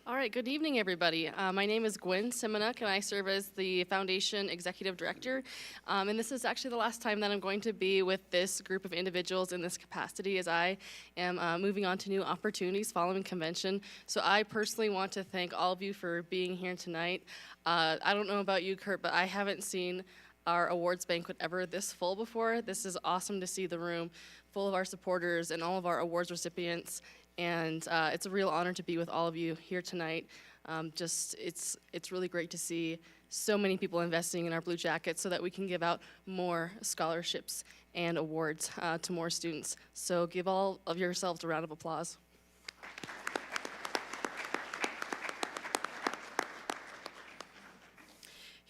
All right, good evening, everybody. My name is Gwen Simonuk, and I serve as the Foundation Executive Director. And this is actually the last time that I'm going to be with this group of individuals in this capacity, as I am moving on to new opportunities following convention. So I personally want to thank all of you for being here tonight. I don't know about you, Kurt, but I haven't seen our awards banquet ever this full before. This is awesome to see the room full of our supporters and all of our awards recipients. And it's a real honor to be with all of you here tonight. It's really great to see so many people investing in our Blue Jackets so that we can give out more scholarships and awards to more students. So give all of yourselves a round of applause.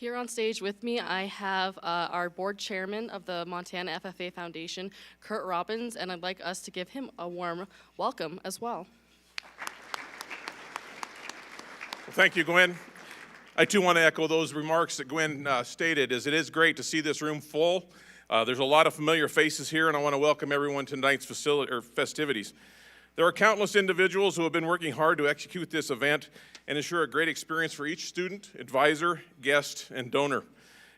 Here on stage with me, I have our board chairman of the Montana FFA Foundation, Kurt Robbins, and I'd like us to give him a warm welcome as well. Well, thank you, Gwen. I too want to echo those remarks that Gwen stated, as it is great to see this room full. There's a lot of familiar faces here, and I want to welcome everyone to tonight's festivities. There are countless individuals who have been working hard to execute this event and ensure a great experience for each student, advisor, guest, and donor.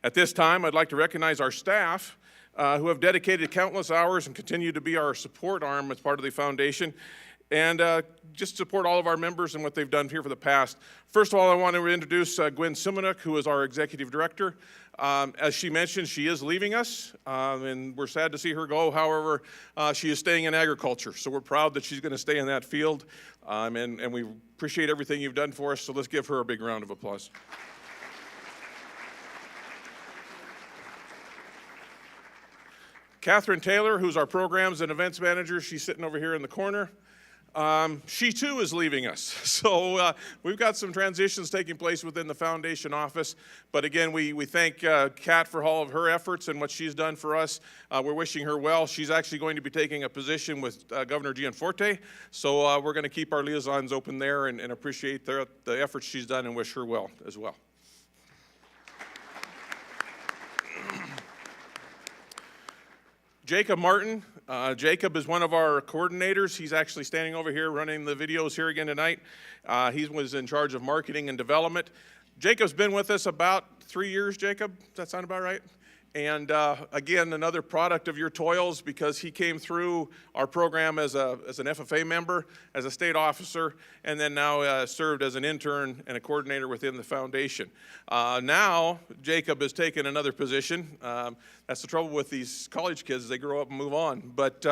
At this time, I'd like to recognize our staff who have dedicated countless hours and continue to be our support arm as part of the foundation, and just support all of our members and what they've done here for the past. First of all, I want to introduce Gwen Simonuk, who is our executive director. As she mentioned, she is leaving us, and we're sad to see her go. However, she is staying in agriculture, so we're proud that she's going to stay in that field, and we appreciate everything you've done for us, so let's give her a big round of applause. Catherine Taylor, who's our programs and events manager, she's sitting over here in the corner. She too is leaving us. So we've got some transitions taking place within the foundation office. But again, we thank Kat for all of her efforts and what she's done for us. We're wishing her well. She's actually going to be taking a position with Governor Gianforte. So we're going to keep our liaisons open there and appreciate the efforts she's done and wish her well as well. Jacob Martin. Jacob is one of our coordinators. He's actually standing over here running the videos here again tonight. He was in charge of marketing and development. Jacob's been with us about 3 years, Jacob. Does that sound about right? And again, another product of your toils, because he came through our program as an FFA member, as a state officer, and then now served as an intern and a coordinator within the foundation. Now, Jacob has taken another position. That's the trouble with these college kids, they grow up and move on. But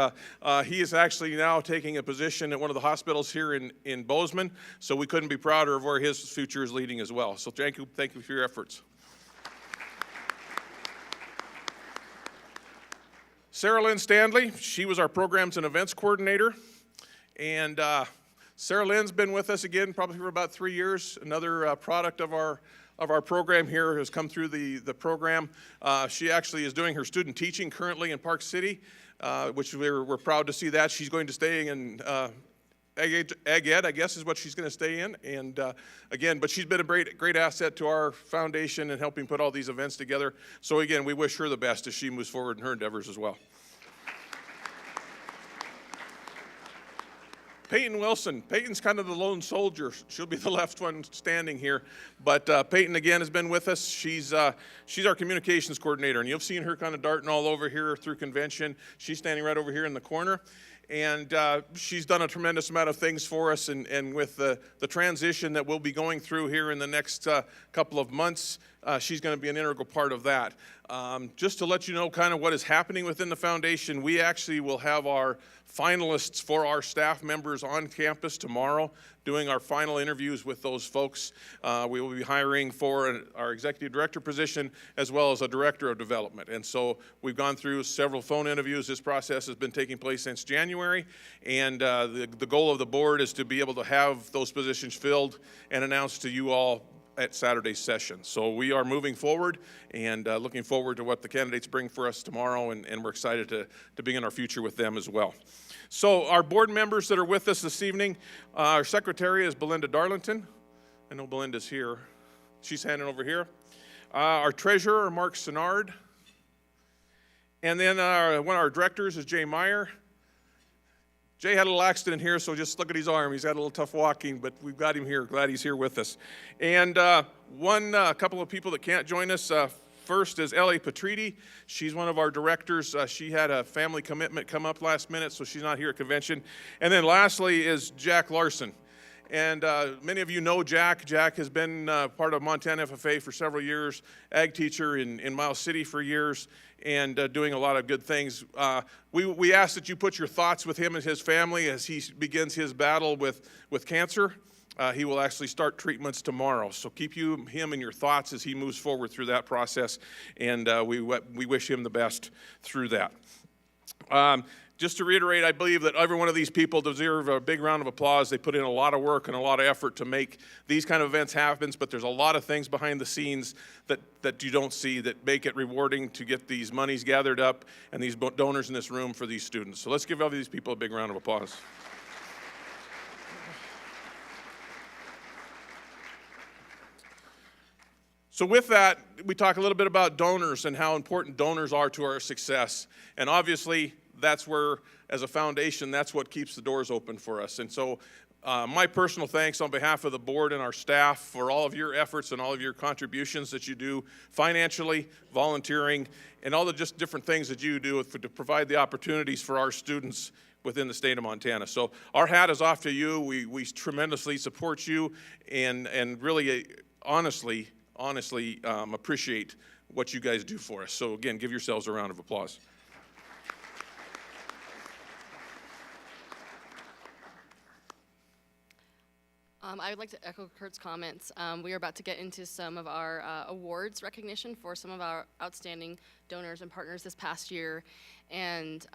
he is actually now taking a position at one of the hospitals here in Bozeman, so we couldn't be prouder of where his future is leading as well. So Jacob, thank you for your efforts. Sarah Lynn Stanley, she was our programs and events coordinator. And Sarah Lynn's been with us again probably for about 3 years. Another product of our program here has come through the program. She actually is doing her student teaching currently in Park City, which we're proud to see that. She's going to stay in Ag Ed, I guess, is what she's going to stay in. And again, but she's been a great asset to our foundation and helping put all these events together. So again, we wish her the best as she moves forward in her endeavors as well. Peyton Wilson. Peyton's kind of the lone soldier. She'll be the left one standing here. But Peyton, again, has been with us. She's our communications coordinator, and you've seen her kind of darting all over here through convention. She's standing right over here in the corner. And she's done a tremendous amount of things for us, and with the transition that we'll be going through here in the next couple of months, she's going to be an integral part of that. Just to let you know kind of what is happening within the foundation, we actually will have our finalists for our staff members on campus tomorrow, doing our final interviews with those folks. We will be hiring for our executive director position as well as a director of development. And so we've gone through several phone interviews. This process has been taking place since January, and the goal of the board is to be able to have those positions filled and announced to you all at Saturday's session. So we are moving forward and looking forward to what the candidates bring for us tomorrow, and we're excited to begin our future with them as well. So our board members that are with us this evening, our secretary is Belinda Darlington. I know Belinda's here. She's handing over here. Our treasurer, Mark Senard. And then one of our directors is Jay Meyer. Jay had a little accident here, so just look at his arm. He's had a little tough walking, but we've got him here. Glad he's here with us. And couple of people that can't join us. First is Ellie Patriti. She's one of our directors. She had a family commitment come up last minute, so she's not here at convention. And then lastly is Jack Larson. And many of you know Jack. Jack has been part of Montana FFA for several years, ag teacher in Miles City for years, and doing a lot of good things. We ask that you put your thoughts with him and his family as he begins his battle with cancer. He will actually start treatments tomorrow. So keep him in your thoughts as he moves forward through that process, and we wish him the best through that. Just to reiterate, I believe that every one of these people deserve a big round of applause. They put in a lot of work and a lot of effort to make these kind of events happen, but there's a lot of things behind the scenes that you don't see that make it rewarding to get these monies gathered up and these donors in this room for these students. So let's give all these people a big round of applause. So with that, we talk a little bit about donors and how important donors are to our success. And obviously, that's where, as a foundation, that's what keeps the doors open for us. And so my personal thanks on behalf of the board and our staff for all of your efforts and all of your contributions that you do financially, volunteering, and all the just different things that you do to provide the opportunities for our students within the state of Montana. So our hat is off to you. We tremendously support you and really, honestly appreciate what you guys do for us. So again, give yourselves a round of applause. I would like to echo Kurt's comments. We are about to get into some of our awards recognition for some of our outstanding donors and partners this past year. And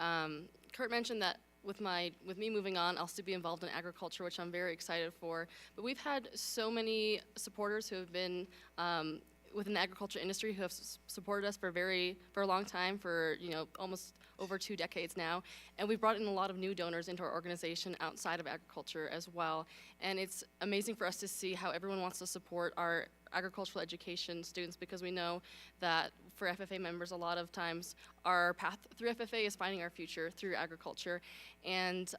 Kurt mentioned that with me moving on, I'll still be involved in agriculture, which I'm very excited for. But we've had so many supporters who have been within the agriculture industry who have supported us for a long time, for almost over 2 decades now. And we've brought in a lot of new donors into our organization outside of agriculture as well. And it's amazing for us to see how everyone wants to support our agricultural education students, because we know that for FFA members, a lot of times our path through FFA is finding our future through agriculture. And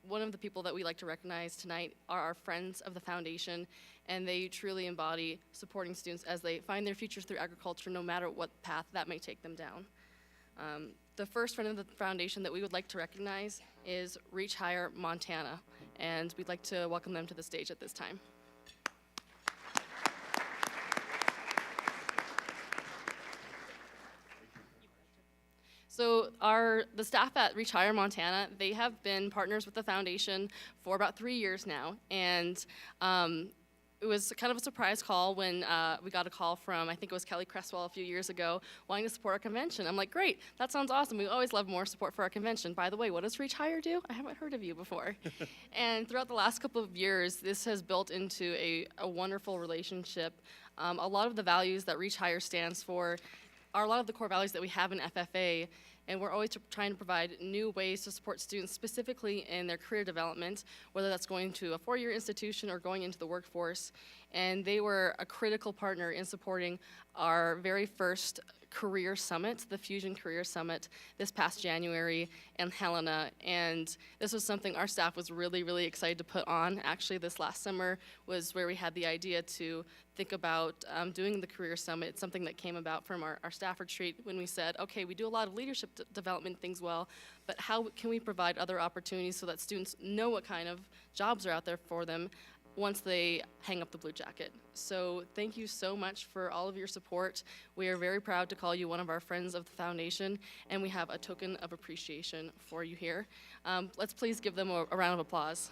one of the people that we like to recognize tonight are our friends of the foundation, and they truly embody supporting students as they find their futures through agriculture, no matter what path that may take them down. The first friend of the foundation that we would like to recognize is Reach Higher Montana, and we'd like to welcome them to the stage at this time. So the staff at Reach Higher Montana, they have been partners with the foundation for about 3 years now, and it was kind of a surprise call when we got a call from, I think it was Kelly Cresswell a few years ago, wanting to support our convention. I'm like, great, that sounds awesome. We always love more support for our convention. By the way, what does Reach Higher do? I haven't heard of you before. And throughout the last couple of years, this has built into a wonderful relationship. A lot of the values that Reach Higher stands for are a lot of the core values that we have in FFA, and we're always trying to provide new ways to support students specifically in their career development, whether that's going to a 4-year institution or going into the workforce. And they were a critical partner in supporting our very first career summit, the Fusion Career Summit, this past January in Helena. And this was something our staff was really, really excited to put on. Actually, this last summer was where we had the idea to think about doing the Career Summit. It's something that came about from our staff retreat when we said, okay, we do a lot of leadership development things well, but how can we provide other opportunities so that students know what kind of jobs are out there for them once they hang up the blue jacket. So thank you so much for all of your support. We are very proud to call you one of our friends of the foundation, and we have a token of appreciation for you here. Let's please give them a round of applause.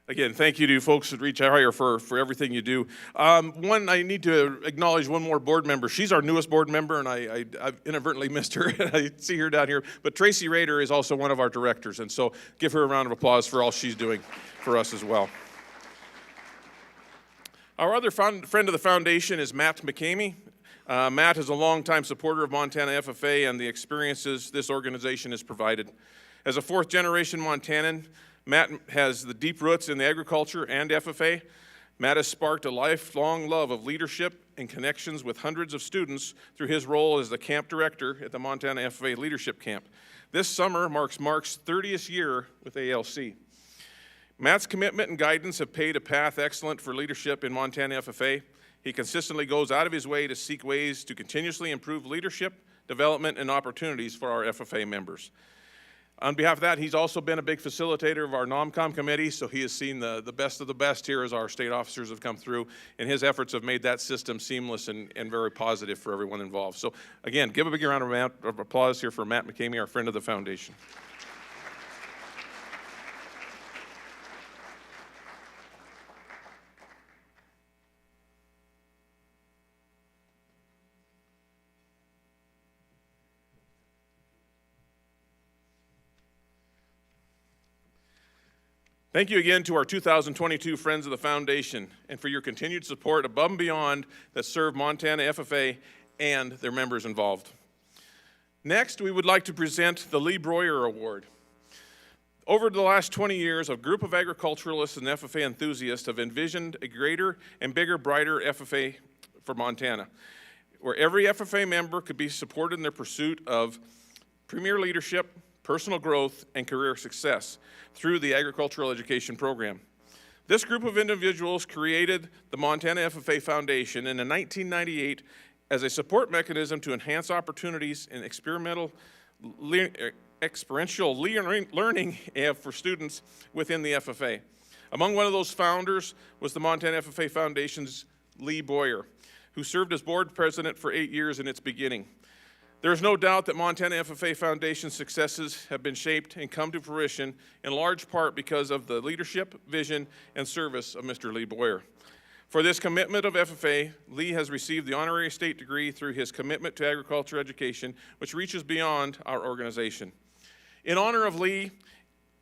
Again, thank you to folks at Reach Higher for everything you do. I need to acknowledge one more board member. She's our newest board member, and I've inadvertently missed her. I see her down here. But Tracy Rader is also one of our directors, and so give her a round of applause for all she's doing for us as well. Our other friend of the foundation is Matt McCamey. Matt is a longtime supporter of Montana FFA and the experiences this organization has provided. As a fourth-generation Montanan, Matt has the deep roots in the agriculture and FFA. Matt has sparked a lifelong love of leadership and connections with hundreds of students through his role as the camp director at the Montana FFA Leadership Camp. This summer marks Mark's 30th year with ALC. Matt's commitment and guidance have paved a path excellent for leadership in Montana FFA. He consistently goes out of his way to seek ways to continuously improve leadership, development, and opportunities for our FFA members. On behalf of that, he's also been a big facilitator of our NOMCOM committee, so he has seen the best of the best here as our state officers have come through, and his efforts have made that system seamless and very positive for everyone involved. So again, give a big round of applause here for Matt McCamey, our friend of the foundation. Thank you again to our 2022 Friends of the Foundation and for your continued support above and beyond that serve Montana FFA and their members involved. Next, we would like to present the Lee Breuer Award. Over the last 20 years, a group of agriculturalists and FFA enthusiasts have envisioned a greater and bigger, brighter FFA for Montana, where every FFA member could be supported in their pursuit of premier leadership, personal growth, and career success through the agricultural education program. This group of individuals created the Montana FFA Foundation in 1998 as a support mechanism to enhance opportunities in experiential learning for students within the FFA. Among one of those founders was the Montana FFA Foundation's Lee Breuer, who served as board president for 8 years in its beginning. There is no doubt that Montana FFA Foundation's successes have been shaped and come to fruition in large part because of the leadership, vision, and service of Mr. Lee Breuer. For this commitment of FFA, Lee has received the honorary state degree through his commitment to agriculture education, which reaches beyond our organization. In honor of Lee,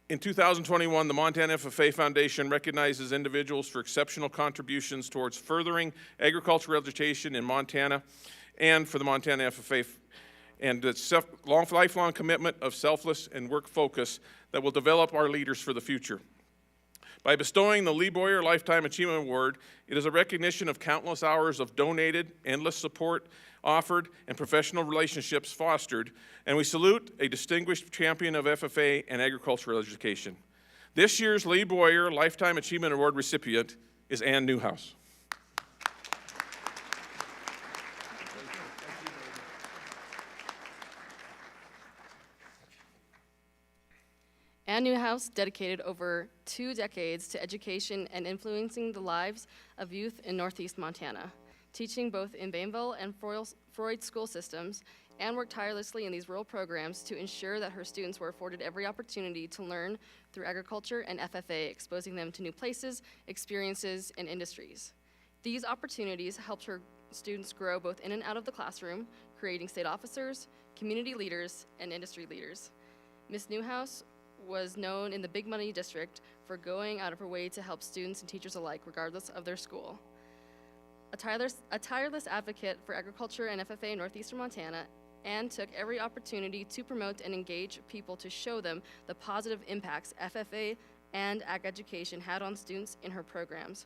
in 2021, the Montana FFA Foundation recognizes individuals for exceptional contributions towards furthering agricultural education in Montana and for the Montana FFA and its lifelong commitment of selfless and work focus that will develop our leaders for the future. By bestowing the Lee Breuer Lifetime Achievement Award, it is a recognition of countless hours of donated, endless support offered, and professional relationships fostered, and we salute a distinguished champion of FFA and agricultural education. This year's Lee Breuer Lifetime Achievement Award recipient is Ann Newhouse. Ann Newhouse dedicated over 2 decades to education and influencing the lives of youth in Northeast Montana, teaching both in Bainville and Freud school systems, and worked tirelessly in these rural programs to ensure that her students were afforded every opportunity to learn through agriculture and FFA, exposing them to new places, experiences, and industries. These opportunities helped her students grow both in and out of the classroom, creating state officers, community leaders, and industry leaders. Ms. Newhouse was known in the Big Money District for going out of her way to help students and teachers alike, regardless of their school. A tireless advocate for agriculture and FFA in northeastern Montana, Ann took every opportunity to promote and engage people to show them the positive impacts FFA and ag education had on students in her programs.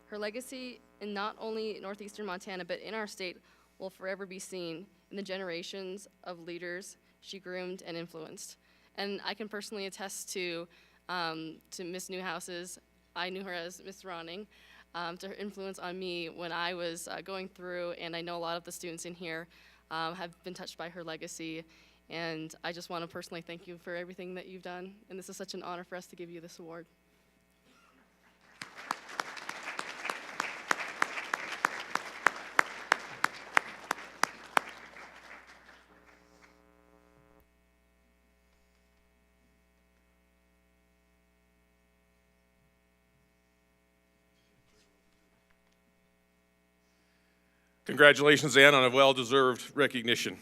Her legacy in not only northeastern Montana, but in our state will forever be seen in the generations of leaders she groomed and influenced. And I can personally attest to Ms. Newhouse's, I knew her as Ms. Ronning, to her influence on me when I was going through, and I know a lot of the students in here have been touched by her legacy. And I just want to personally thank you for everything that you've done. And this is such an honor for us to give you this award. Congratulations, Ann, on a well-deserved recognition.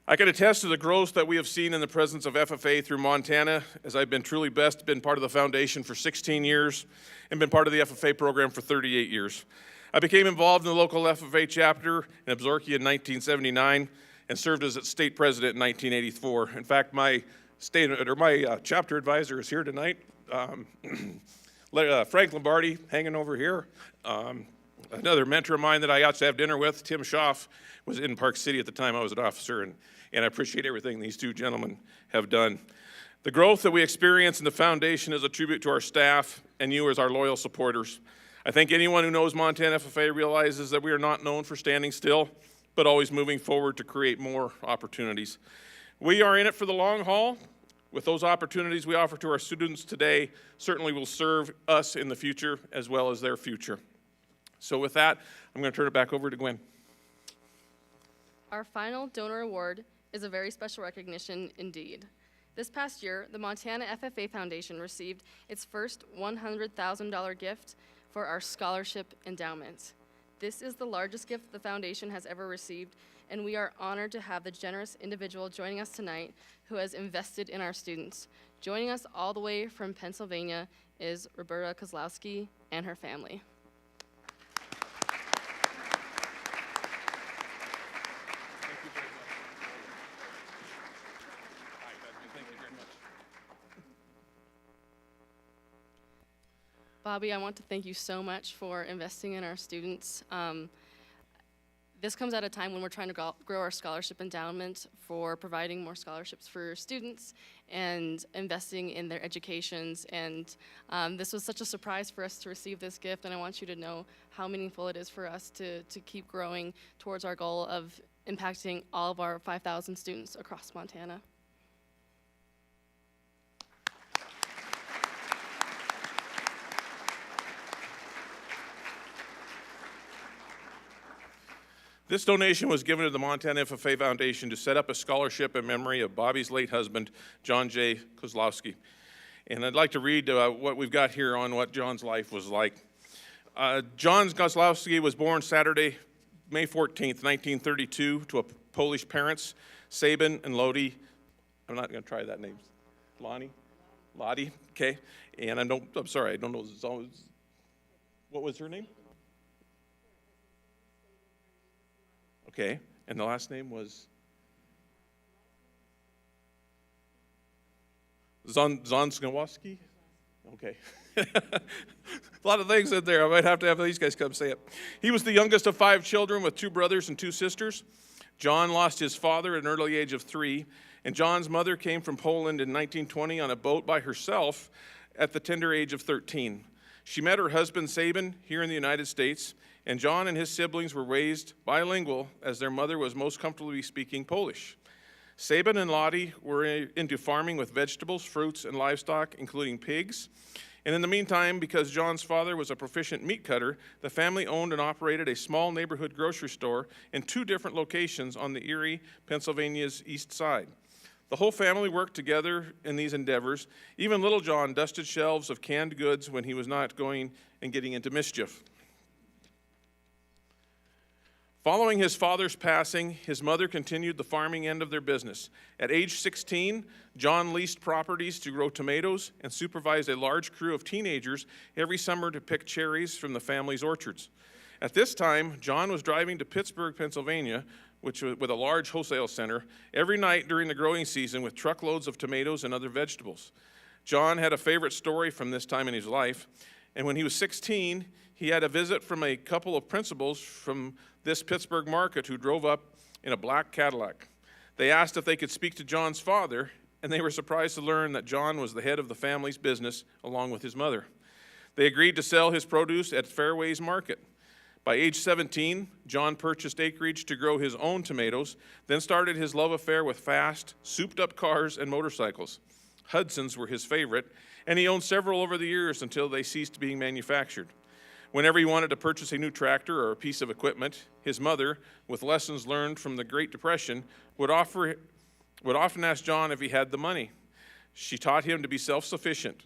I can attest to the growth that we have seen in the presence of FFA through Montana, as I've been truly blessed, been part of the foundation for 16 years, and been part of the FFA program for 38 years. I became involved in the local FFA chapter in Absaroka in 1979 and served as its state president in 1984. In fact, my chapter advisor is here tonight. Frank Lombardi, hanging over here. Another mentor of mine that I got to have dinner with, Tim Schaff, was in Park City at the time I was an officer, and I appreciate everything these two gentlemen have done. The growth that we experience in the foundation is a tribute to our staff and you as our loyal supporters. I think anyone who knows Montana FFA realizes that we are not known for standing still, but always moving forward to create more opportunities. We are in it for the long haul. With those opportunities we offer to our students today, certainly will serve us in the future as well as their future. So with that, I'm going to turn it back over to Gwen. Our final donor award is a very special recognition indeed. This past year, the Montana FFA Foundation received its first $100,000 gift for our scholarship endowment. This is the largest gift the foundation has ever received, and we are honored to have the generous individual joining us tonight who has invested in our students. Joining us all the way from Pennsylvania is Roberta Kozlowski and her family. Bobby, I want to thank you so much for investing in our students. This comes at a time when we're trying to grow our scholarship endowment for providing more scholarships for students and investing in their educations. And this was such a surprise for us to receive this gift, and I want you to know how meaningful it is for us to keep growing towards our goal of impacting all of our 5,000 students across Montana. This donation was given to the Montana FFA Foundation to set up a scholarship in memory of Bobby's late husband, John J. Kozlowski. And I'd like to read what we've got here on what John's life was like. John Kozlowski was born Saturday, May 14th, 1932, to Polish parents, Sabin and Lodi. I'm not going to try that name. Lottie, okay. And I'm sorry, I don't know. What was her name? Okay, and the last name was Zonskowski? Okay. A lot of things in there. I might have to have these guys come say it. He was the youngest of 5 children with 2 brothers and 2 sisters. John lost his father at an early age of 3, and John's mother came from Poland in 1920 on a boat by herself at the tender age of 13. She met her husband, Sabin, here in the United States, and John and his siblings were raised bilingual as their mother was most comfortably speaking Polish. Sabin and Lottie were into farming with vegetables, fruits, and livestock, including pigs. And in the meantime, because John's father was a proficient meat cutter, the family owned and operated a small neighborhood grocery store in 2 different locations on the Erie, Pennsylvania's east side. The whole family worked together in these endeavors. Even little John dusted shelves of canned goods when he was not going and getting into mischief. Following his father's passing, his mother continued the farming end of their business. At age 16, John leased properties to grow tomatoes and supervised a large crew of teenagers every summer to pick cherries from the family's orchards. At this time, John was driving to Pittsburgh, Pennsylvania, with a large wholesale center, every night during the growing season with truckloads of tomatoes and other vegetables. John had a favorite story from this time in his life, and when he was 16, he had a visit from a couple of principals from this Pittsburgh market who drove up in a black Cadillac. They asked if they could speak to John's father, and they were surprised to learn that John was the head of the family's business along with his mother. They agreed to sell his produce at Fairways Market. By age 17, John purchased acreage to grow his own tomatoes, then started his love affair with fast, souped-up cars and motorcycles. Hudson's were his favorite, and he owned several over the years until they ceased being manufactured. Whenever he wanted to purchase a new tractor or a piece of equipment, his mother, with lessons learned from the Great Depression, would often ask John if he had the money. She taught him to be self-sufficient.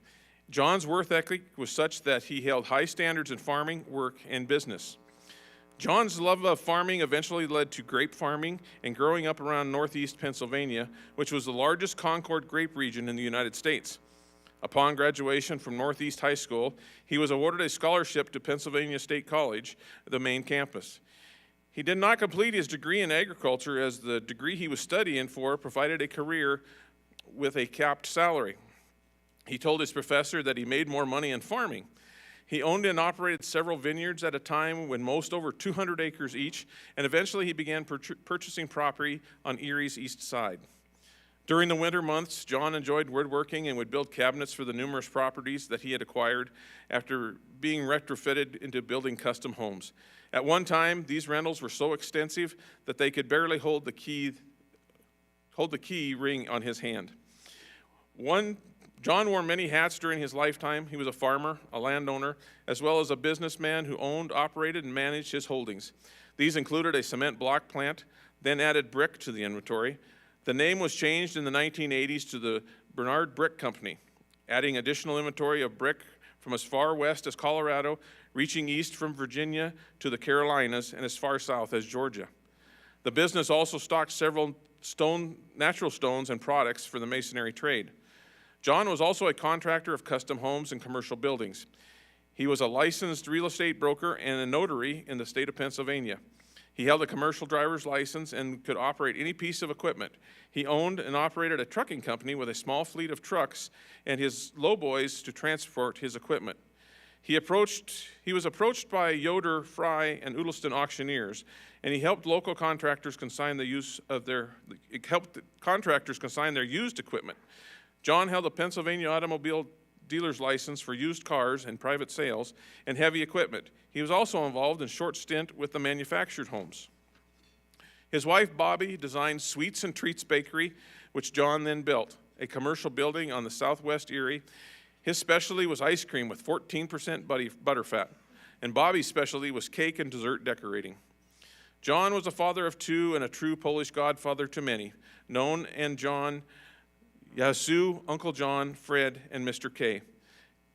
John's work ethic was such that he held high standards in farming, work, and business. John's love of farming eventually led to grape farming and growing up around northeast Pennsylvania, which was the largest Concord grape region in the United States. Upon graduation from Northeast High School, he was awarded a scholarship to Pennsylvania State College, the main campus. He did not complete his degree in agriculture, as the degree he was studying for provided a career with a capped salary. He told his professor that he made more money in farming. He owned and operated several vineyards at a time when most over 200 acres each, and eventually he began purchasing property on Erie's east side. During the winter months, John enjoyed woodworking and would build cabinets for the numerous properties that he had acquired after being retrofitted into building custom homes. At one time, these rentals were so extensive that they could barely hold the key ring on his hand. John wore many hats during his lifetime. He was a farmer, a landowner, as well as a businessman who owned, operated, and managed his holdings. These included a cement block plant, then added brick to the inventory. The name was changed in the 1980s to the Bernard Brick Company, adding additional inventory of brick from as far west as Colorado, reaching east from Virginia to the Carolinas, and as far south as Georgia. The business also stocked several natural stones and products for the masonry trade. John was also a contractor of custom homes and commercial buildings. He was a licensed real estate broker and a notary in the state of Pennsylvania. He held a commercial driver's license and could operate any piece of equipment. He owned and operated a trucking company with a small fleet of trucks and his lowboys to transport his equipment. He was approached by Yoder, Fry, and Udelston auctioneers, and he helped local contractors consign their used equipment. John held a Pennsylvania automobile dealer's license for used cars and private sales and heavy equipment. He was also involved in a short stint with the manufactured homes. His wife, Bobby, designed Sweets and Treats Bakery, which John then built, a commercial building on the southwest Erie. His specialty was ice cream with 14% butterfat, and Bobby's specialty was cake and dessert decorating. John was a father of two and a true Polish godfather to many, known and John, Yasu, Uncle John, Fred, and Mr. K.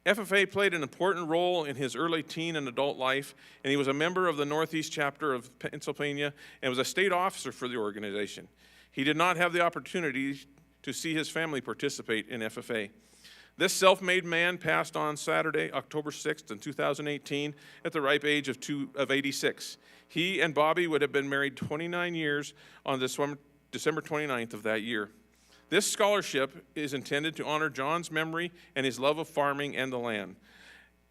FFA played an important role in his early teen and adult life, and he was a member of the Northeast Chapter of Pennsylvania and was a state officer for the organization. He did not have the opportunity to see his family participate in FFA. This self-made man passed on Saturday, October 6th in 2018 at the ripe age of 86. He and Bobby would have been married 29 years on December 29th of that year. This scholarship is intended to honor John's memory and his love of farming and the land.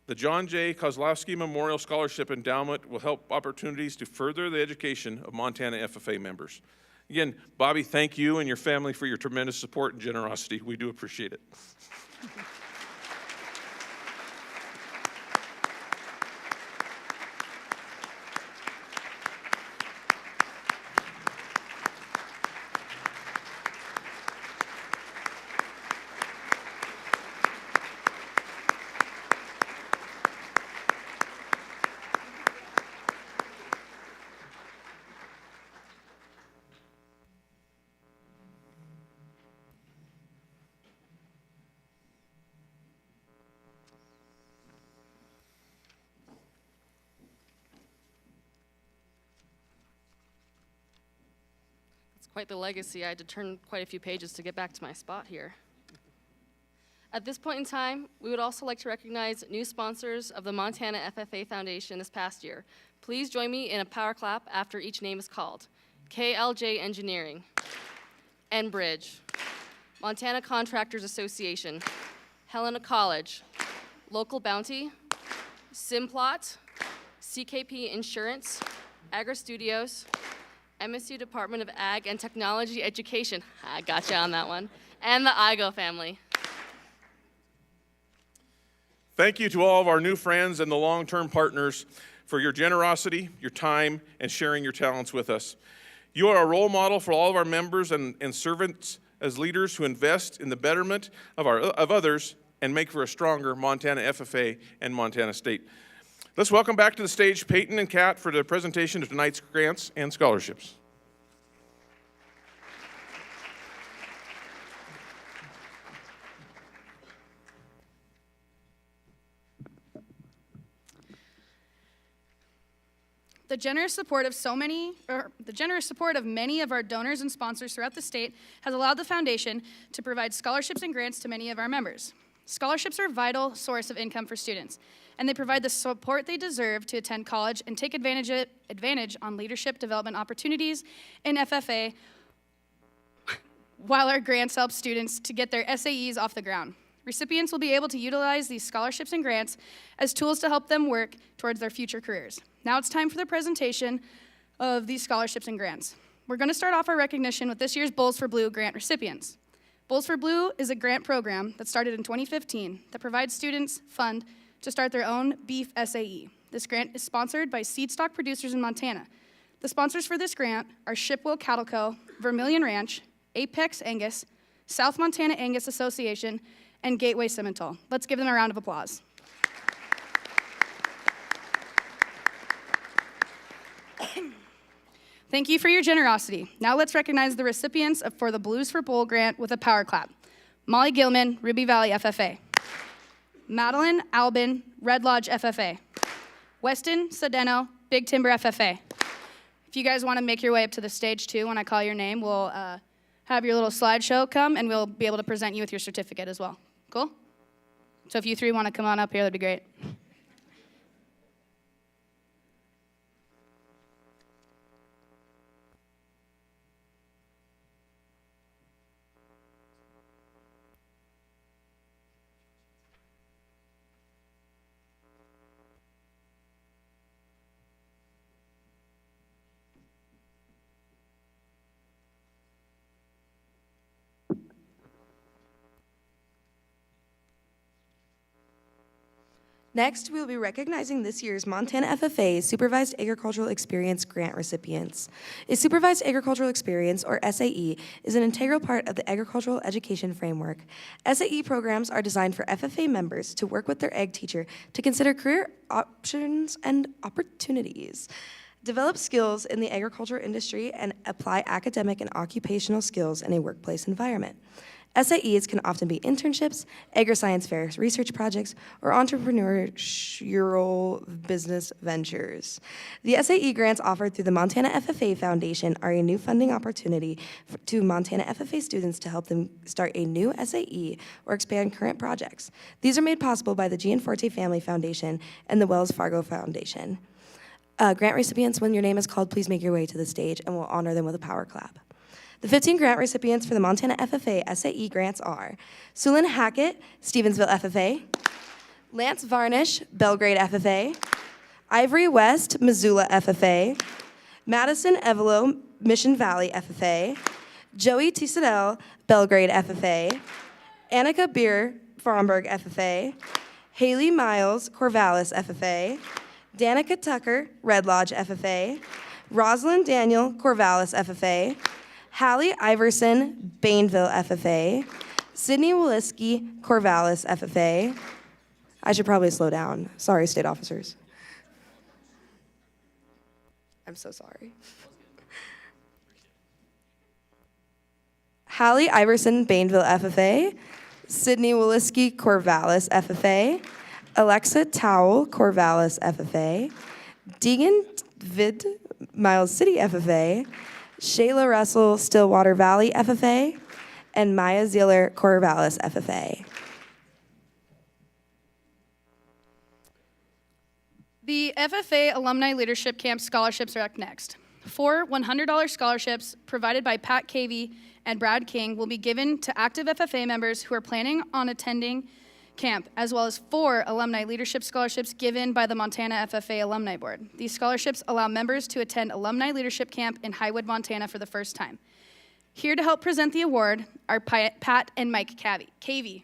The John J. Kozlowski Memorial Scholarship Endowment will help opportunities to further the education of Montana FFA members. Again, Bobby, thank you and your family for your tremendous support and generosity. We do appreciate it. Quite the legacy. I had to turn quite a few pages to get back to my spot here. At this point in time, we would also like to recognize new sponsors of the Montana FFA Foundation this past year. Please join me in a power clap after each name is called. KLJ Engineering, Enbridge, Montana Contractors Association, Helena College, Local Bounty, Simplot, CKP Insurance, Agri Studios, MSU Department of Ag and Technology Education, I gotcha on that one, and the IGO family. Thank you to all of our new friends and the long-term partners for your generosity, your time, and sharing your talents with us. You are a role model for all of our members and servants as leaders who invest in the betterment of others and make for a stronger Montana FFA and Montana State. Let's welcome back to the stage Peyton and Kat for the presentation of tonight's grants and scholarships. The generous support of many of our donors and sponsors throughout the state has allowed the foundation to provide scholarships and grants to many of our members. Scholarships are a vital source of income for students, and they provide the support they deserve to attend college and take advantage on leadership development opportunities in FFA, while our grants help students to get their SAEs off the ground. Recipients will be able to utilize these scholarships and grants as tools to help them work towards their future careers. Now it's time for the presentation of these scholarships and grants. We're going to start off our recognition with this year's Bowls for Blue grant recipients. Bowls for Blue is a grant program that started in 2015 that provides students fund to start their own beef SAE. This grant is sponsored by seed stock producers in Montana. The sponsors for this grant are Shipwell Cattle Co., Vermilion Ranch, Apex Angus, South Montana Angus Association, and Gateway Simmental. Let's give them a round of applause. Thank you for your generosity. Now let's recognize the recipients for the Blues for Bowl grant with a power clap. Molly Gilman, Ruby Valley FFA. Madeline Albin, Red Lodge FFA. Weston Sondeno, Big Timber FFA. If you guys want to make your way up to the stage too, when I call your name, we'll have your little slideshow come and we'll be able to present you with your certificate as well. Cool? So if you three want to come on up here, that'd be great. Next, we will be recognizing this year's Montana FFA Supervised Agricultural Experience Grant recipients. A Supervised Agricultural Experience, or SAE, is an integral part of the Agricultural Education Framework. SAE programs are designed for FFA members to work with their ag teacher to consider career options and opportunities, develop skills in the agriculture industry, and apply academic and occupational skills in a workplace environment. SAEs can often be internships, agri-science fairs, research projects, or entrepreneurial business ventures. The SAE grants offered through the Montana FFA Foundation are a new funding opportunity to Montana FFA students to help them start a new SAE or expand current projects. These are made possible by the Gianforte Family Foundation and the Wells Fargo Foundation. Grant recipients, when your name is called, please make your way to the stage and we'll honor them with a power clap. The 15 grant recipients for the Montana FFA SAE grants are Selwyn Hackett, Stevensville FFA, Lance Vranish, Belgrade FFA, Ivory West, Missoula FFA, Madisyn Evelo, Mission Valley FFA, Joey Tisadell, Belgrade FFA, Danica Beer, Fromberg FFA, Hallie Miles, Corvallis FFA, Danica Tucker, Red Lodge FFA, Rosalyn Daniel, Corvallis FFA, Hallie Iverson, Bainville FFA, Sydney Woliski, Corvallis FFA. I should probably slow down. Sorry, state officers. I'm so sorry. Hallie Iverson, Bainville FFA, Sydney Woliski, Corvallis FFA, Alexa Towell, Corvallis FFA, Deegan Vid, Miles City FFA, Shayla Russel, Stillwater Valley FFA, and Maya Zieler, Corvallis FFA. The FFA Alumni Leadership Camp scholarships are up next. 4 $100 scholarships provided by Pat Cavey and Brad King will be given to active FFA members who are planning on attending camp, as well as 4 alumni leadership scholarships given by the Montana FFA Alumni Board. These scholarships allow members to attend alumni leadership camp in Highwood, Montana for the first time. Here to help present the award are Pat and Mike Cavey.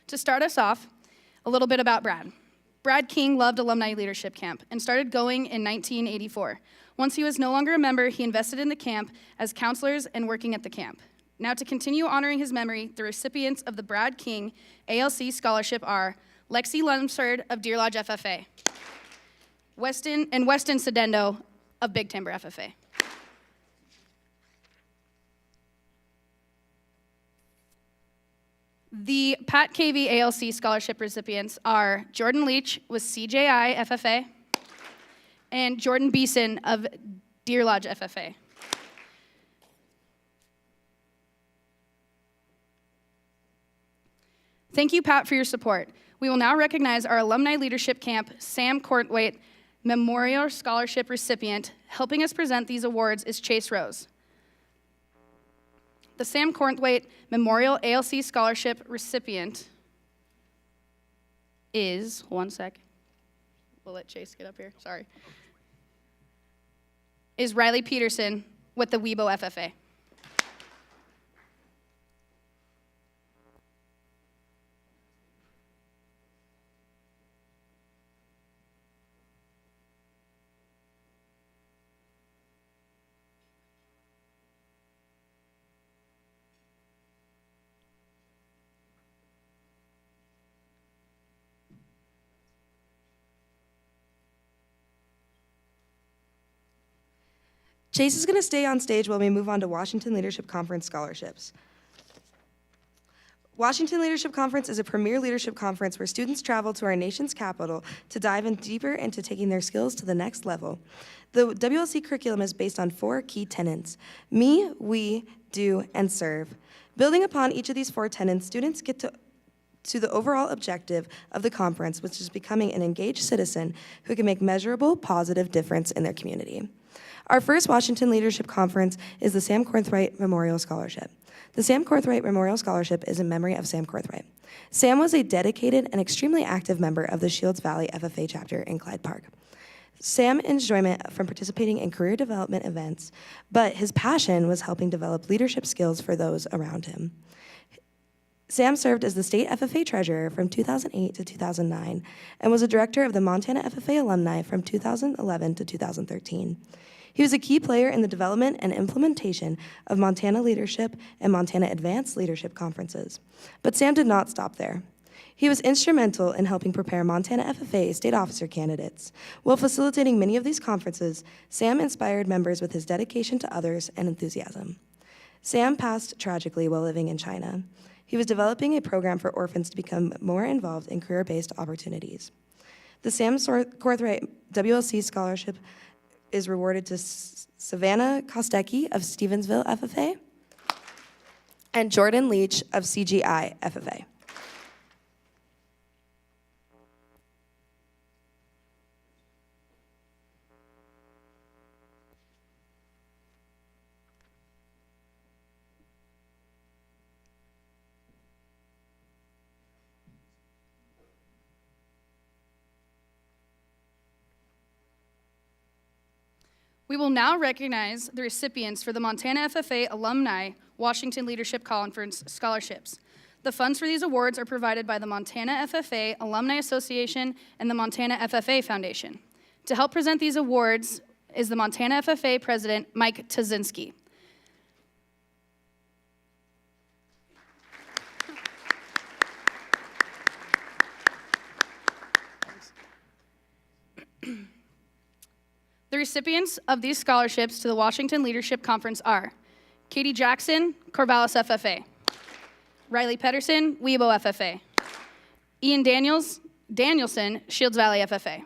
To start us off, a little bit about Brad. Brad King loved alumni leadership camp and started going in 1984. Once he was no longer a member, he invested in the camp as counselors and working at the camp. Now to continue honoring his memory, the recipients of the Brad King ALC Scholarship are Lexi Lunsford of Deer Lodge FFA, Weston Sondeno of Big Timber FFA. The Pat Cavey ALC scholarship recipients are Jordyn Leach with CJI FFA and Jordyn Beeson of Deer Lodge FFA. Thank you, Pat, for your support. We will now recognize our Alumni Leadership Camp Sam Cornthwaite Memorial Scholarship recipient. Helping us present these awards is Chase Rose. The Sam Cornthwaite Memorial ALC Scholarship recipient is, one sec, we'll let Chase get up here, sorry, is Riley Peterson with the Weibo FFA. Chase is going to stay on stage while we move on to Washington Leadership Conference scholarships. Washington Leadership Conference is a premier leadership conference where students travel to our nation's capital to dive in deeper into taking their skills to the next level. The WLC curriculum is based on 4 key tenets: me, we, do, and serve. Building upon each of these 4 tenets, students get to the overall objective of the conference, which is becoming an engaged citizen who can make measurable, positive difference in their community. Our first Washington Leadership Conference is the Sam Cornthwaite Memorial Scholarship. The Sam Cornthwaite Memorial Scholarship is in memory of Sam Cornthwaite. Sam was a dedicated and extremely active member of the Shields Valley FFA chapter in Clyde Park. Sam enjoyment from participating in career development events, but his passion was helping develop leadership skills for those around him. Sam served as the state FFA treasurer from 2008 to 2009 and was a director of the Montana FFA alumni from 2011 to 2013. He was a key player in the development and implementation of Montana Leadership and Montana Advanced Leadership conferences. But Sam did not stop there. He was instrumental in helping prepare Montana FFA state officer candidates. While facilitating many of these conferences, Sam inspired members with his dedication to others and enthusiasm. Sam passed tragically while living in China. He was developing a program for orphans to become more involved in career-based opportunities. The Sam Cornthwaite WLC Scholarship is rewarded to Savannah Kostecki of Stevensville FFA and Jordyn Leach of CGI FFA. We will now recognize the recipients for the Montana FFA Alumni Washington Leadership Conference scholarships. The funds for these awards are provided by the Montana FFA Alumni Association and the Montana FFA Foundation. To help present these awards is the Montana FFA President, Mike Tazinski. The recipients of these scholarships to the Washington Leadership Conference are Katie Jackson, Corvallis FFA, Riley Pedersen, Weibo FFA, Ian Danielson, Shields Valley FFA.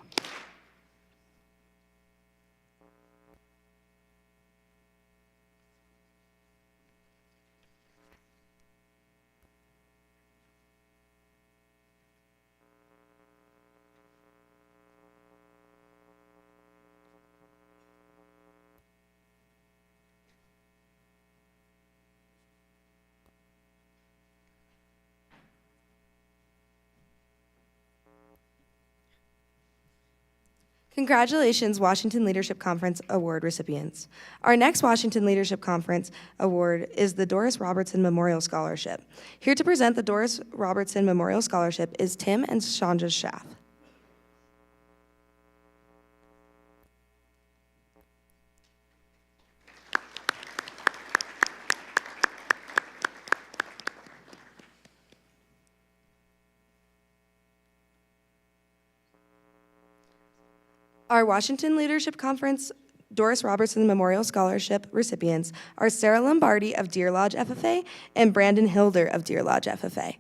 Congratulations, Washington Leadership Conference Award recipients. Our next Washington Leadership Conference Award is the Doris Robertson Memorial Scholarship. Here to present the Doris Robertson Memorial Scholarship is Tim and Shanja Schaff. Our Washington Leadership Conference Doris Robertson Memorial Scholarship recipients are Sarah Lombardi of Deer Lodge FFA and Brandon Hilder of Deer Lodge FFA.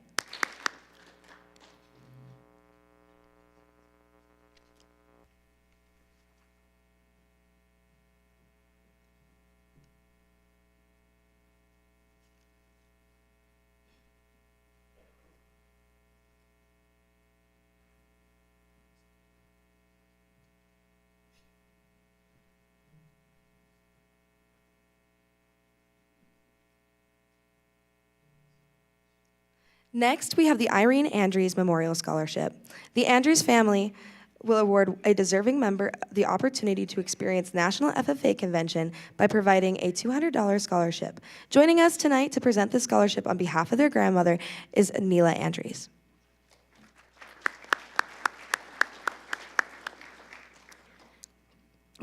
Next, we have the Irene Andrews Memorial Scholarship. The Andrews family will award a deserving member the opportunity to experience National FFA Convention by providing a $200 scholarship. Joining us tonight to present this scholarship on behalf of their grandmother is Neela Andrews.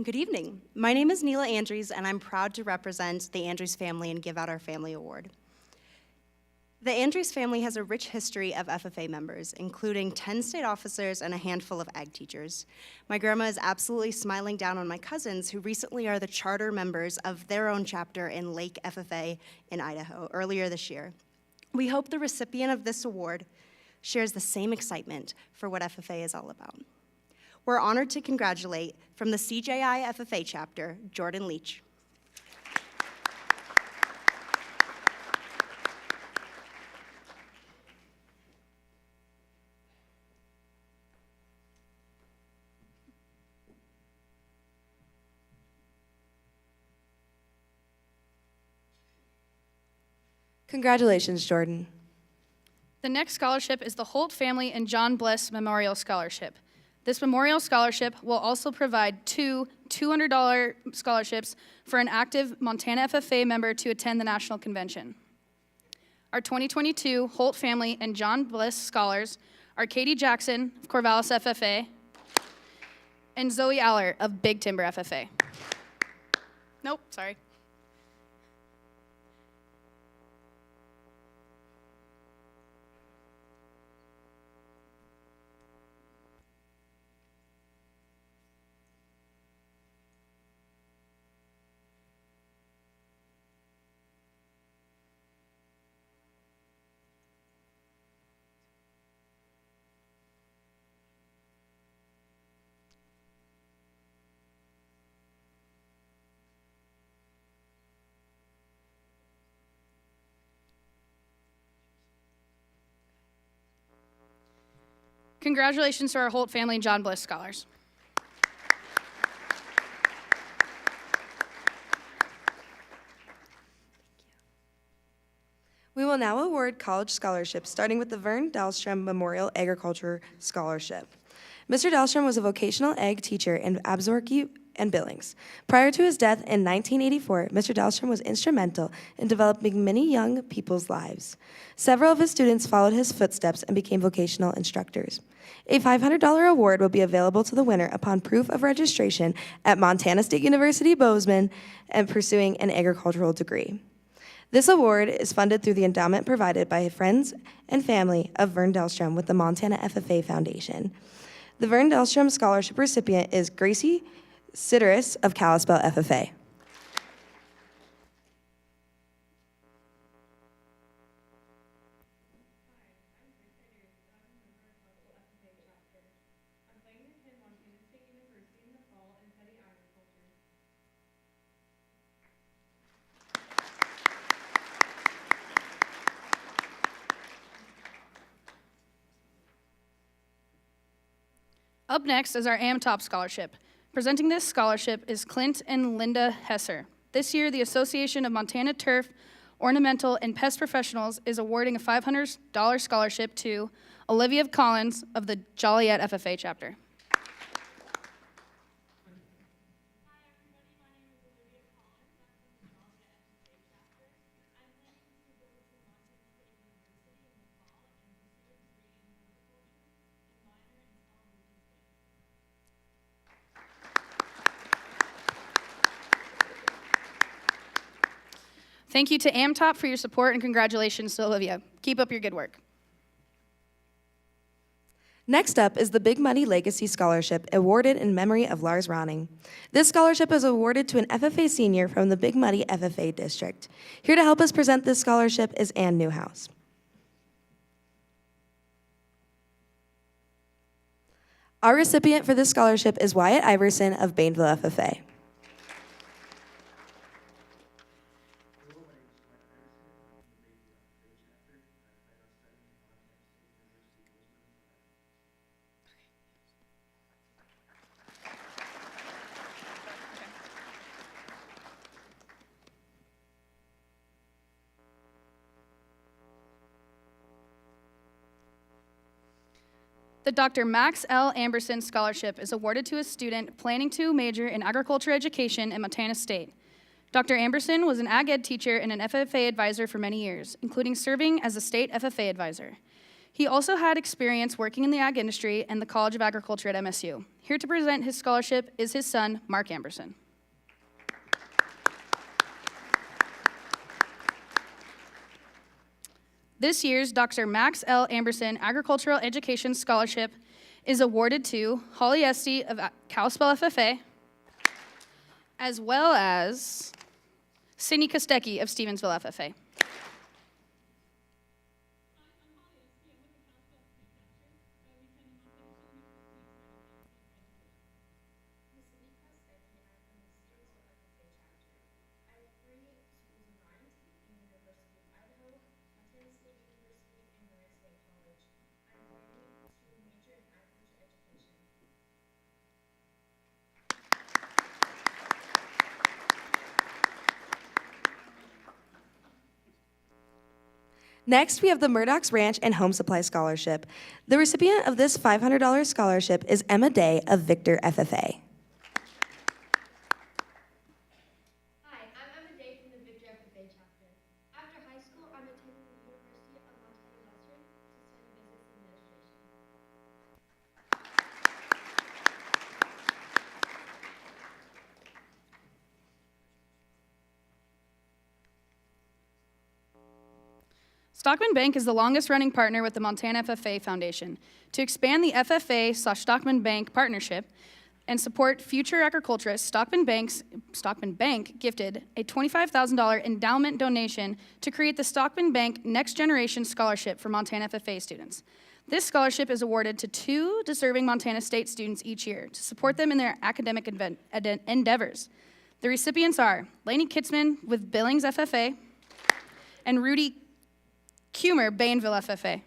Good evening. My name is Neela Andrews, and I'm proud to represent the Andrews family and give out our family award. The Andrews family has a rich history of FFA members, including 10 state officers and a handful of ag teachers. My grandma is absolutely smiling down on my cousins, who recently are the charter members of their own chapter in Lake FFA in Idaho earlier this year. We hope the recipient of this award shares the same excitement for what FFA is all about. We're honored to congratulate, from the CJI FFA chapter, Jordyn Leach. Congratulations, Jordyn. The next scholarship is the Holt Family and John Bless Memorial Scholarship. This memorial scholarship will also provide two $200 scholarships for an active Montana FFA member to attend the National Convention. Our 2022 Holt Family and John Bliss scholars are Katie Jackson of Corvallis FFA and Zoe Aller of Big Timber FFA. Nope, sorry. Congratulations to our Holt Family and John Bliss scholars. We will now award college scholarships, starting with the Vern Dahlstrom Memorial Agriculture Scholarship. Mr. Dahlstrom was a vocational ag teacher in Absaroka and Billings. Prior to his death in 1984, Mr. Dahlstrom was instrumental in developing many young people's lives. Several of his students followed his footsteps and became vocational instructors. A $500 award will be available to the winner upon proof of registration at Montana State University, Bozeman, and pursuing an agricultural degree. This award is funded through the endowment provided by friends and family of Vern Dahlstrom with the Montana FFA Foundation. The Vern Dahlstrom Scholarship recipient is Gracie Sideris of Kalispell FFA. Up next is our AmTop Scholarship. Presenting this scholarship is Clint and Linda Hesser. This year, the Association of Montana Turf, Ornamental, and Pest Professionals is awarding a $500 scholarship to Olivia Collins of the Joliet FFA chapter. Thank you to AmTop for your support, and congratulations to Olivia. Keep up your good work. Next up is the Big Muddy Legacy Scholarship, awarded in memory of Lars Ronning. This scholarship is awarded to an FFA senior from the Big Muddy FFA district. Here to help us present this scholarship is Ann Newhouse. Our recipient for this scholarship is Wyatt Iverson of Bainville FFA. The Dr. Max L. Amberson Scholarship is awarded to a student planning to major in agriculture education at Montana State. Dr. Amberson was an ag ed teacher and an FFA advisor for many years, including serving as a state FFA advisor. He also had experience working in the ag industry and the College of Agriculture at MSU. Here to present his scholarship is his son, Mark Amberson. This year's Dr. Max L. Amberson Agricultural Education Scholarship is awarded to Hallie Esty of Kalispell FFA, as well as Sydney Kostecki of Stevensville FFA. Next, we have the Murdoch's Ranch and Home Supply Scholarship. The recipient of this $500 scholarship is Emma Day of Victor FFA. Hi, I'm Emma Day from the Victor FFA chapter. After high school, I'm attending the University of Montana Weston to study business administration. Stockman Bank is the longest-running partner with the Montana FFA Foundation. To expand the FFA/Stockman Bank partnership and support future agriculturists, Stockman Bank gifted a $25,000 endowment donation to create the Stockman Bank Next Generation Scholarship for Montana FFA students. This scholarship is awarded to 2 deserving Montana State students each year to support them in their academic endeavors. The recipients are Lainey Kitzman with Billings FFA and Rudy Kumer, Bainville FFA.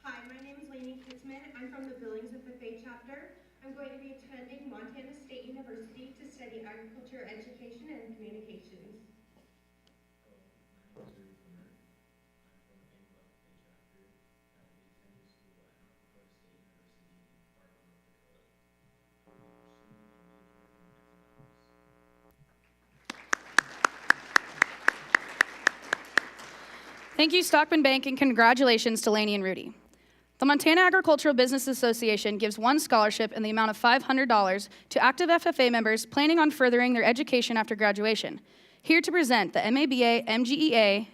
Hi, my name is Lainey Kitzman. I'm from the Billings FFA chapter. I'm going to be attending Montana State University to study agriculture, education, and communications. Hello, my name is Rudy Kumer. I'm from the Bainville FFA chapter. I will be attending school at North Dakota State University in Fargo, North Dakota. I will be pursuing a major in economics. Thank you, Stockman Bank, and congratulations to Lainey and Rudy. The Montana Agricultural Business Association gives one scholarship in the amount of $500 to active FFA members planning on furthering their education after graduation. Here to present the MABA MGEA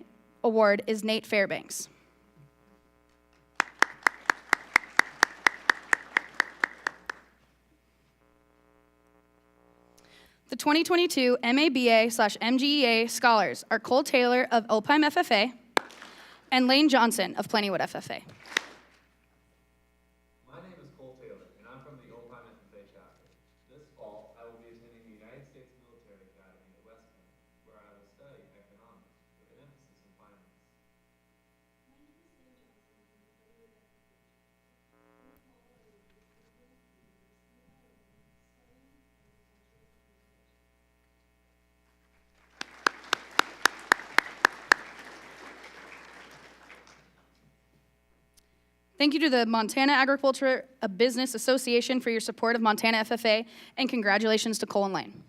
award is Nate Fairbanks. The 2022 MABA/MGEA scholars are Cole Taylor of Opheim FFA and Lane Johnson of Plentywood FFA. My name is Cole Taylor, and I'm from the Opheim FFA chapter. This fall, I will be attending the United States Military Academy at Weston, where I will study economics with an emphasis in finance. My name is Lane Johnson from the Plentywood FFA chapter. In the fall, I will be attending the University of Ivory, studying agriculture and communication. Thank you to the Montana Agriculture Business Association for your support of Montana FFA, and congratulations to Cole and Lane.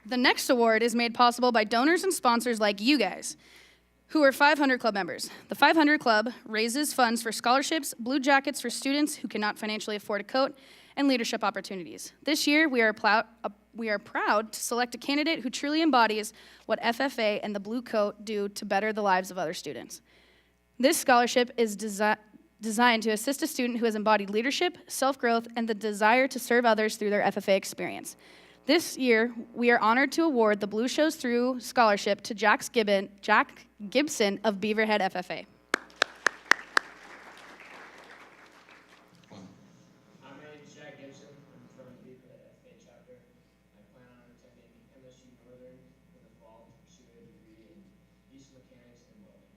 The next award is made possible by donors and sponsors like you guys, who are 500 Club members. The 500 Club raises funds for scholarships, blue jackets for students who cannot financially afford a coat, and leadership opportunities. This year, we are proud to select a candidate who truly embodies what FFA and the Blue Coat do to better the lives of other students. This scholarship is designed to assist a student who has embodied leadership, self-growth, and the desire to serve others through their FFA experience. This year, we are honored to award the Blue Shows Through Scholarship to Jack Gibson of Beaverhead FFA. My name is Jack Gibson. I'm from the Beeson FFA chapter. I plan on attending MSU Northern in the fall to pursue a degree in diesel mechanics and welding.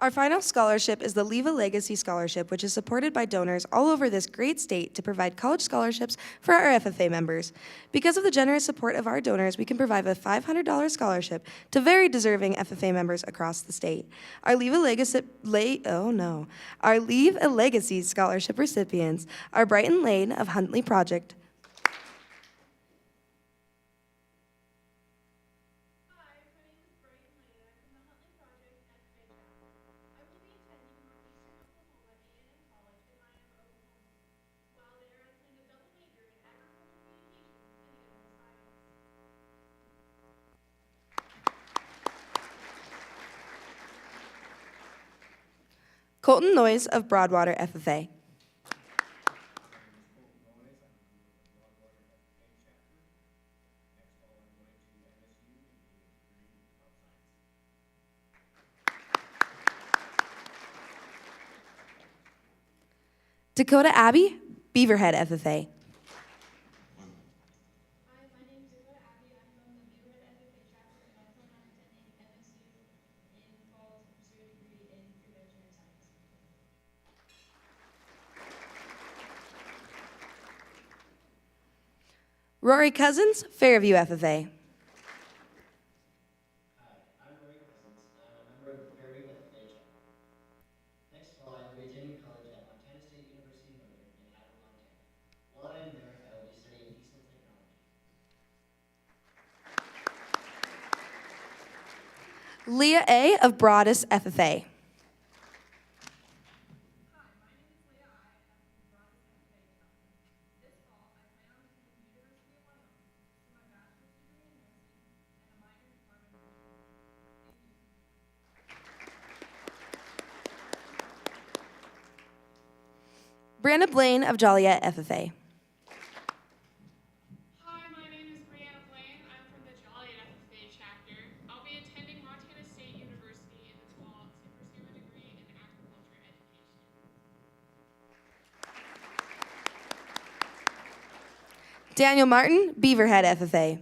Our final scholarship is the Leave a Legacy Scholarship, which is supported by donors all over this great state to provide college scholarships for our FFA members. Because of the generous support of our donors, we can provide a $500 scholarship to very deserving FFA members across the state. Our Leave a Legacy Scholarship recipients are Brighton Lane of Huntley Project, Hi, my name is Brighton Lane. I'm from the Huntley Project FFA chapter. I will be attending Northeastern Oklahoma A&M College in Miami, Oklahoma. While there, I plan to double major in agricultural communications and animal science. Colton Noyes of Broadwater FFA. Dakota Abbey, Beaverhead FFA. Hi, my name is Dakota Abbey. I'm from the Beeson FFA chapter, and I plan on attending MSU in the fall to pursue a degree in food engineering science. Rory Cousins, Fairview FFA. Hi, I'm Rory Cousins, and I'm a member of the Fairview FFA chapter. Next fall, I will be attending college at Montana State University Northern in Ivory, Montana. While I am there, I will be studying diesel technology. Leah A. of Broadus FFA. Hi, my name is Leah I, and I'm from the Broadus FFA chapter. This fall, I plan on attending the University of Wyoming for my bachelor's degree in nursing and a minor in environmental engineering. Thank you. Brianna Blaine of Joliet FFA. Hi, my name is Brianna Blaine. I'm from the Joliet FFA chapter. I'll be attending Montana State University in the fall to pursue a degree in agriculture education. Daniel Martin, Beaverhead FFA.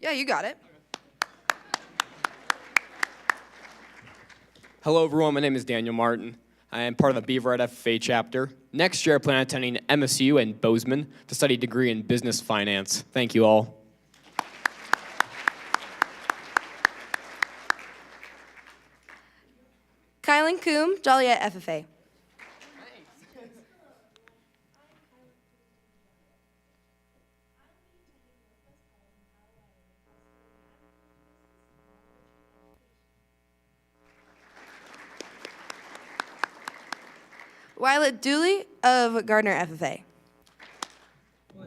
Yeah, you got it. Hello, everyone. My name is Daniel Martin. I am part of the Beaverhead FFA chapter. Next year, I plan on attending MSU in Bozeman to study a degree in business finance. Thank you all. Kylan Coombe, Joliet FFA. Wyatt Dooley of Gardner FFA. Hi, my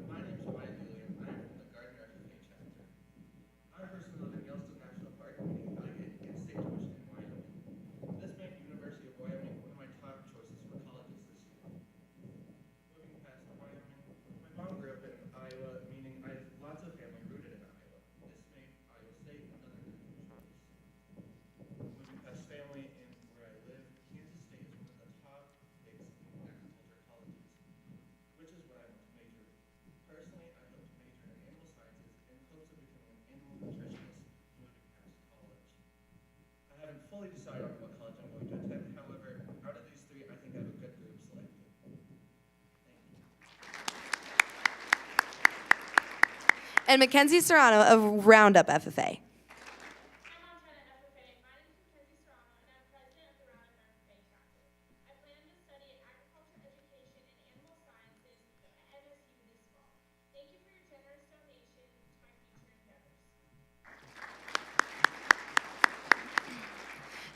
name is Wyatt Hilder, and I'm from the Gardner FFA chapter. I personally live in Yellowstone National Park, meaning I get in-state tuition in Wyoming. This made University of Wyoming one of my top choices for colleges this year. Moving past Wyoming, my mom grew up in Iowa, meaning I have lots of family rooted in Iowa. This made Iowa State another good choice. Moving past family and where I live, Kansas State is one of the top picks in agriculture colleges, which is what I want to major in. Personally, I hope to major in animal sciences in hopes of becoming an animal nutritionist moving past college. I haven't fully decided on what college I'm going to attend. However, out of these three, I think I have a good group selected. Thank you. And Mackenzie Serrano of Roundup FFA. I'm Montana FFA. My name is Mackenzie Serrano, and I'm president of the Roundup FFA chapter. I plan to study agriculture education and animal sciences at MSU this fall. Thank you for your generous donation to my future endeavors.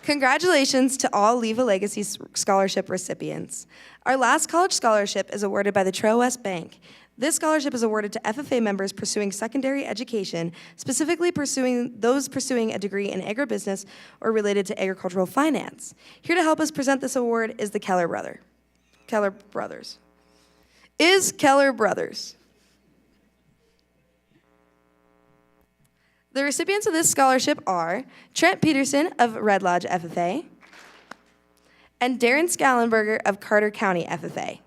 Congratulations to all Leave a Legacy Scholarship recipients. Our last college scholarship is awarded by the Trail West Bank. This scholarship is awarded to FFA members pursuing secondary education, specifically those pursuing a degree in agribusiness or related to agricultural finance. Here to help us present this award is the Keller Brothers. The recipients of this scholarship are Trent Peterson of Red Lodge FFA and Darren Scallenberger of Carter County FFA.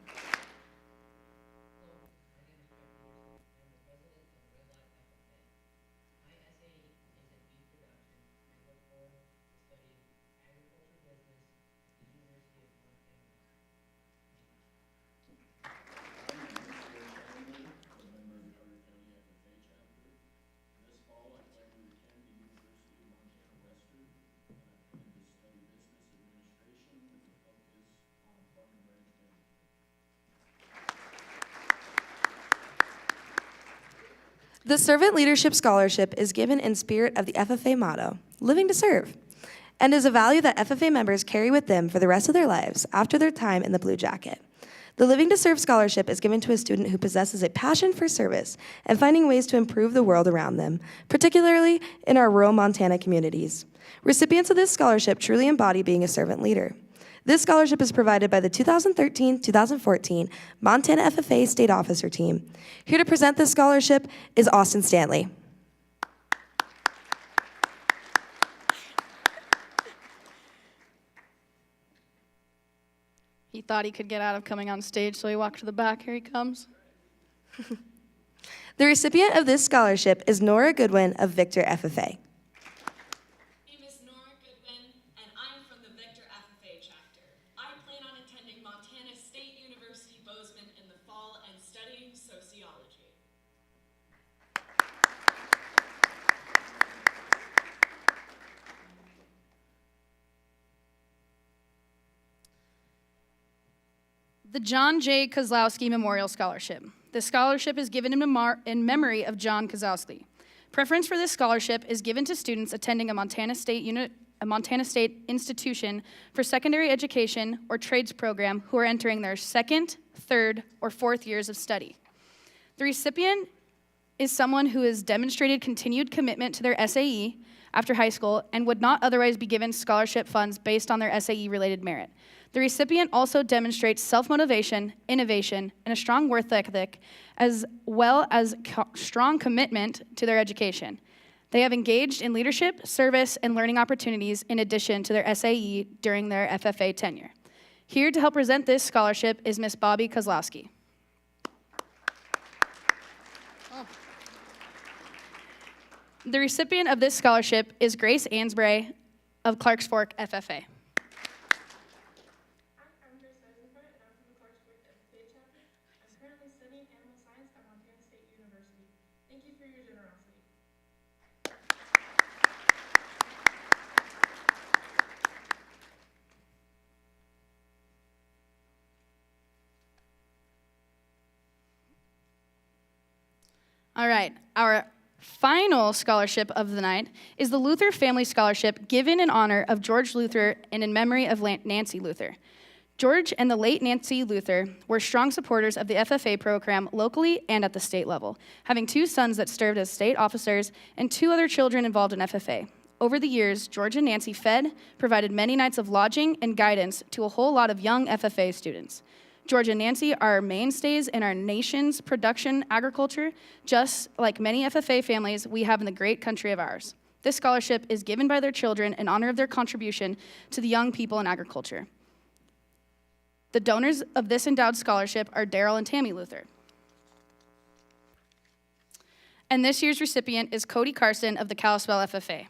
The Servant Leadership Scholarship is given in spirit of the FFA motto, Living to Serve, and is a value that FFA members carry with them for the rest of their lives after their time in the Blue Jacket. The Living to Serve Scholarship is given to a student who possesses a passion for service and finding ways to improve the world around them, particularly in our rural Montana communities. Recipients of this scholarship truly embody being a servant leader. This scholarship is provided by the 2013-2014 Montana FFA State Officer Team. Here to present this scholarship is Austin Stanley. He thought he could get out of coming on stage, so he walked to the back. Here he comes. The recipient of this scholarship is Nora Goodwin of Victor FFA. My name is Nora Goodwin, and I'm from the Victor FFA chapter. I plan on attending Montana State University Bozeman in the fall and studying sociology. The John J. Kozlowski Memorial Scholarship. This scholarship is given in memory of John Kozlowski. Preference for this scholarship is given to students attending a Montana State institution for secondary education or trades program who are entering their second, third, or fourth years of study. The recipient is someone who has demonstrated continued commitment to their SAE after high school and would not otherwise be given scholarship funds based on their SAE-related merit. The recipient also demonstrates self-motivation, innovation, and a strong work ethic, as well as strong commitment to their education. They have engaged in leadership, service, and learning opportunities in addition to their SAE during their FFA tenure. Here to help present this scholarship is Miss Bobby Kozlowski. The recipient of this scholarship is Grace Ansbury of Clarks Fork FFA. I'm Grace Eisenberg, and I'm from the Clarks Fork FFA chapter. I'm currently studying animal science at Montana State University. Thank you for your generosity. All right, our final scholarship of the night is the Luther Family Scholarship, given in honor of George Luther and in memory of Nancy Luther. George and the late Nancy Luther were strong supporters of the FFA program locally and at the state level, having two sons that served as state officers and two other children involved in FFA. Over the years, George and Nancy provided many nights of lodging and guidance to a whole lot of young FFA students. George and Nancy are mainstays in our nation's production agriculture, just like many FFA families we have in the great country of ours. This scholarship is given by their children in honor of their contribution to the young people in agriculture. The donors of this endowed scholarship are Daryl and Tammy Luther. And this year's recipient is Cody Carson of the Kalispell FFA.